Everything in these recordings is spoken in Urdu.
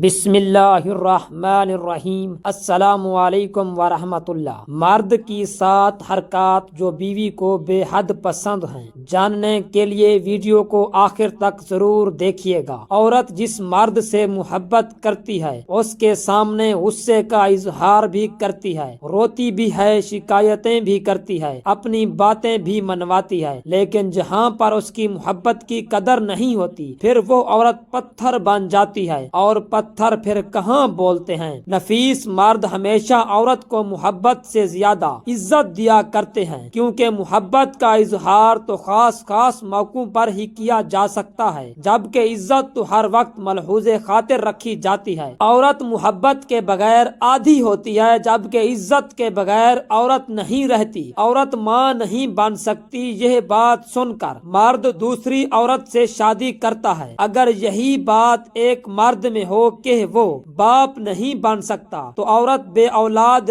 بسم اللہ الرحمن الرحیم۔ السلام علیکم ورحمۃ اللہ۔ مرد کی 7 حرکات جو بیوی کو بے حد پسند ہیں، جاننے کے لیے ویڈیو کو آخر تک ضرور دیکھیے گا۔ عورت جس مرد سے محبت کرتی ہے اس کے سامنے غصے کا اظہار بھی کرتی ہے، روتی بھی ہے، شکایتیں بھی کرتی ہے، اپنی باتیں بھی منواتی ہے، لیکن جہاں پر اس کی محبت کی قدر نہیں ہوتی پھر وہ عورت پتھر بن جاتی ہے، اور پتھر پھر کہاں بولتے ہیں۔ نفیس مرد ہمیشہ عورت کو محبت سے زیادہ عزت دیا کرتے ہیں، کیونکہ محبت کا اظہار تو خاص موقعوں پر ہی کیا جا سکتا ہے، جبکہ عزت تو ہر وقت ملحوظ خاطر رکھی جاتی ہے۔ عورت محبت کے بغیر آدھی ہوتی ہے، جبکہ عزت کے بغیر عورت نہیں رہتی۔ عورت ماں نہیں بن سکتی، یہ بات سن کر مرد دوسری عورت سے شادی کرتا ہے۔ اگر یہی بات ایک مرد میں ہو کہ وہ باپ نہیں بن سکتا تو عورت بے اولاد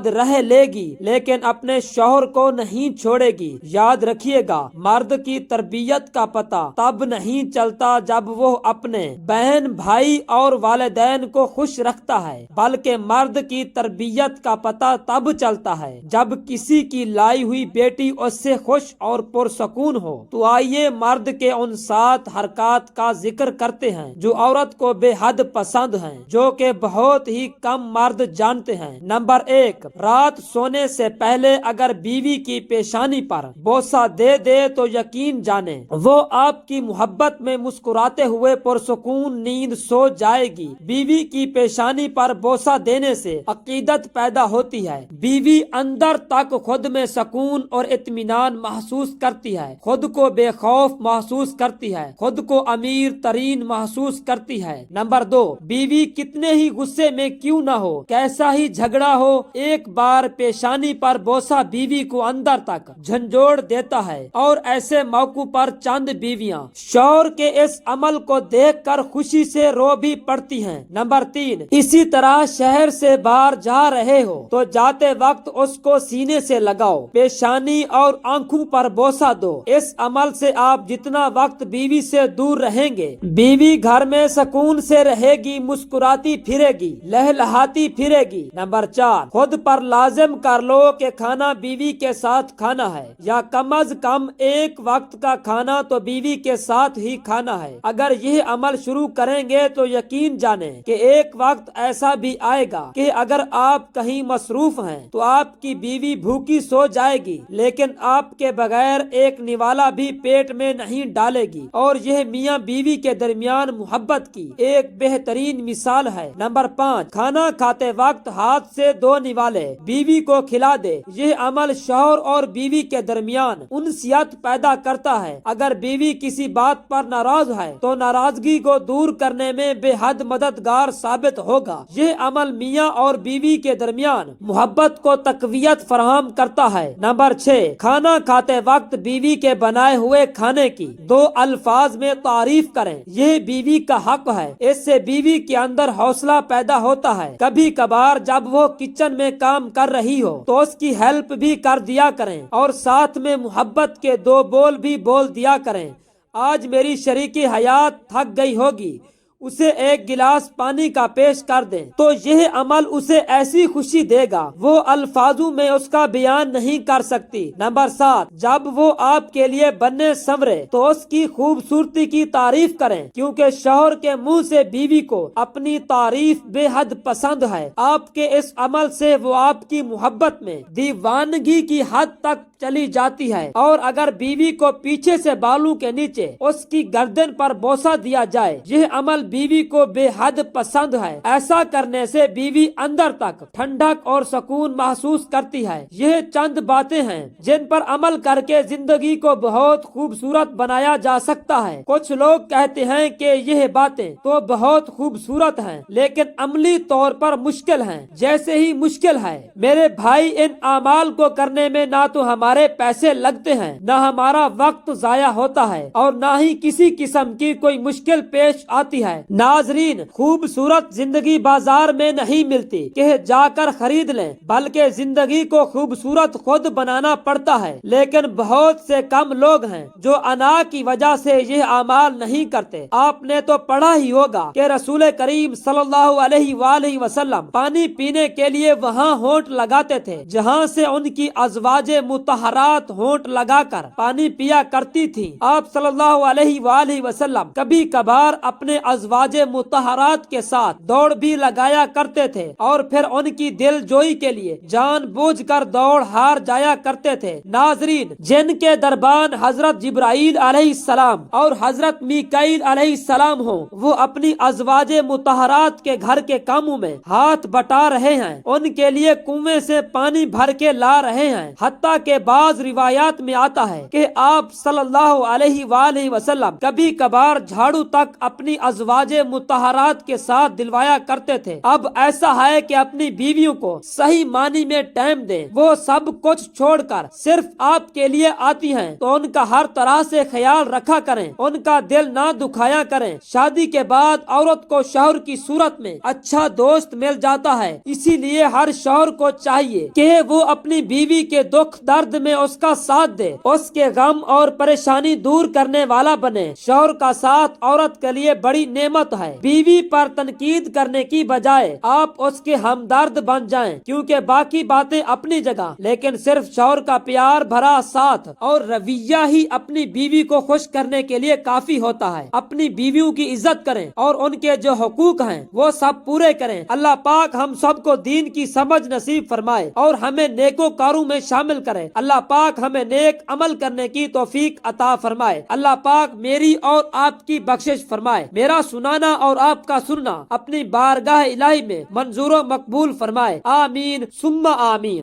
رہ لے گی، لیکن اپنے شوہر کو نہیں چھوڑے گی۔ یاد رکھیے گا، مرد کی تربیت کا پتہ تب نہیں چلتا جب وہ اپنے بہن بھائی اور والدین کو خوش رکھتا ہے، بلکہ مرد کی تربیت کا پتہ تب چلتا ہے جب کسی کی لائی ہوئی بیٹی اس سے خوش اور پرسکون ہو۔ تو آئیے مرد کے ان 7 حرکات کا ذکر کرتے ہیں جو عورت کو بے حد پسند ہیں، جو کہ بہت ہی کم مرد جانتے ہیں۔ نمبر 1، رات سونے سے پہلے اگر بیوی کی پیشانی پر بوسہ دے دے تو یقین جانے وہ آپ کی محبت میں مسکراتے ہوئے پرسکون نیند سو جائے گی۔ بیوی کی پیشانی پر بوسہ دینے سے عقیدت پیدا ہوتی ہے، بیوی اندر تک خود میں سکون اور اطمینان محسوس کرتی ہے، خود کو بے خوف محسوس کرتی ہے، خود کو امیر ترین محسوس کرتی ہے۔ نمبر 2، بیوی کتنے ہی غصے میں کیوں نہ ہو، کیسا ہی جھگڑا ہو، ایک بار پیشانی پر بوسہ بیوی کو اندر تک جھنجھوڑ دیتا ہے، اور ایسے موقع پر چند بیویاں شوہر کے اس عمل کو دیکھ کر خوشی سے رو بھی پڑتی ہیں۔ نمبر 3، اسی طرح شہر سے باہر جا رہے ہو تو جاتے وقت اس کو سینے سے لگاؤ، پیشانی اور آنکھوں پر بوسہ دو۔ اس عمل سے آپ جتنا وقت بیوی سے دور رہیں گے، بیوی گھر میں سکون سے رہے گی، مسکراتی پھرے گی، لہلہاتی پھرے گی۔ نمبر 4، خود پر لازم کر لو کہ کھانا بیوی کے ساتھ کھانا ہے، یا کم از کم ایک وقت کا کھانا تو بیوی کے ساتھ ہی کھانا ہے۔ اگر یہ عمل شروع کریں گے تو یقین جانیں کہ ایک وقت ایسا بھی آئے گا کہ اگر آپ کہیں مصروف ہیں تو آپ کی بیوی بھوکی سو جائے گی، لیکن آپ کے بغیر ایک نوالا بھی پیٹ میں نہیں ڈالے گی، اور یہ میاں بیوی کے درمیان محبت کی ایک بہترین مثال ہے۔ نمبر 5، کھانا کھاتے وقت ہاتھ سے 2 نوالے بیوی کو کھلا دے۔ یہ عمل شوہر اور بیوی کے درمیان انسیت پیدا کرتا ہے۔ اگر بیوی کسی بات پر ناراض ہے تو ناراضگی کو دور کرنے میں بے حد مددگار ثابت ہوگا۔ یہ عمل میاں اور بیوی کے درمیان محبت کو تقویت فراہم کرتا ہے۔ نمبر 6، کھانا کھاتے وقت بیوی کے بنائے ہوئے کھانے کی 2 الفاظ میں تعریف کریں، یہ بیوی کا حق ہے۔ اس سے بیوی کے اندر حوصلہ پیدا ہوتا ہے۔ کبھی کبھار جب وہ کچن میں کام کر رہی ہو تو اس کی ہیلپ بھی کر دیا کریں، اور ساتھ میں محبت کے 2 بول بھی بول دیا کریں۔ آج میری شریک حیات تھک گئی ہوگی، اسے 1 گلاس پانی کا پیش کر دیں، تو یہ عمل اسے ایسی خوشی دے گا وہ الفاظوں میں اس کا بیان نہیں کر سکتی۔ نمبر 7، جب وہ آپ کے لیے بنے سنورے تو اس کی خوبصورتی کی تعریف کریں، کیونکہ شوہر کے منہ سے بیوی کو اپنی تعریف بے حد پسند ہے۔ آپ کے اس عمل سے وہ آپ کی محبت میں دیوانگی کی حد تک چلی جاتی ہے۔ اور اگر بیوی کو پیچھے سے بالوں کے نیچے اس کی گردن پر بوسہ دیا جائے، یہ عمل بیوی کو بے حد پسند ہے۔ ایسا کرنے سے بیوی اندر تک ٹھنڈک اور سکون محسوس کرتی ہے۔ یہ چند باتیں ہیں جن پر عمل کر کے زندگی کو بہت خوبصورت بنایا جا سکتا ہے۔ کچھ لوگ کہتے ہیں کہ یہ باتیں تو بہت خوبصورت ہیں لیکن عملی طور پر مشکل ہیں۔ جیسے ہی مشکل ہے میرے بھائی، ان اعمال کو کرنے میں نہ تو ہمارے پیسے لگتے ہیں، نہ ہمارا وقت ضائع ہوتا ہے، اور نہ ہی کسی قسم کی کوئی مشکل پیش آتی ہے۔ ہے۔ ناظرین، خوبصورت زندگی بازار میں نہیں ملتی کہ جا کر خرید لیں، بلکہ زندگی کو خوبصورت خود بنانا پڑتا ہے۔ لیکن بہت سے کم لوگ ہیں جو انا کی وجہ سے یہ اعمال نہیں کرتے۔ آپ نے تو پڑھا ہی ہوگا کہ رسول کریم صلی اللہ علیہ وآلہ وسلم پانی پینے کے لیے وہاں ہونٹ لگاتے تھے جہاں سے ان کی ازواج مطہرات ہونٹ لگا کر پانی پیا کرتی تھیں۔ آپ صلی اللہ علیہ وآلہ وسلم کبھی کبھار اپنے ازواج مطہرات کے ساتھ دوڑ بھی لگایا کرتے تھے اور پھر ان کی دل جوئی کے لیے جان بوجھ کر دوڑ ہار جایا کرتے تھے۔ ناظرین، جن کے دربان حضرت جبرائیل علیہ السلام اور حضرت میکائیل علیہ السلام ہوں، وہ اپنی ازواج مطہرات کے گھر کے کاموں میں ہاتھ بٹا رہے ہیں، ان کے لیے کنویں سے پانی بھر کے لا رہے ہیں۔ حتیٰ کہ بعض روایات میں آتا ہے کہ آپ صلی اللہ علیہ وآلہ وسلم کبھی کبھار جھاڑو تک اپنی ازواج مطہرات کے ساتھ دلوایا کرتے تھے۔ اب ایسا ہے کہ اپنی بیویوں کو صحیح معنی میں ٹائم دیں، وہ سب کچھ چھوڑ کر صرف آپ کے لیے آتی ہیں تو ان کا ہر طرح سے خیال رکھا کریں، ان کا دل نہ دکھایا کریں۔ شادی کے بعد عورت کو شوہر کی صورت میں اچھا دوست مل جاتا ہے، اسی لیے ہر شوہر کو چاہیے کہ وہ اپنی بیوی کے دکھ درد میں اس کا ساتھ دے، اس کے غم اور پریشانی دور کرنے والا بنے۔ شوہر کا ساتھ عورت کے لیے بڑی نعمت ہے۔ بیوی پر تنقید کرنے کی بجائے آپ اس کے ہمدرد بن جائیں، کیونکہ باقی باتیں اپنی جگہ، لیکن صرف شوہر کا پیار بھرا ساتھ اور رویہ ہی اپنی بیوی کو خوش کرنے کے لیے کافی ہوتا ہے۔ اپنی بیویوں کی عزت کریں اور ان کے جو حقوق ہیں وہ سب پورے کریں۔ اللہ پاک ہم سب کو دین کی سمجھ نصیب فرمائے اور ہمیں نیکوکاروں میں شامل کرے۔ اللہ پاک ہمیں نیک عمل کرنے کی توفیق عطا فرمائے۔ اللہ پاک میری اور آپ کی بخشش فرمائے۔ میرا سنانا اور آپ کا سننا اپنی بارگاہ الہی میں منظور و مقبول فرمائے۔ آمین ثم آمین۔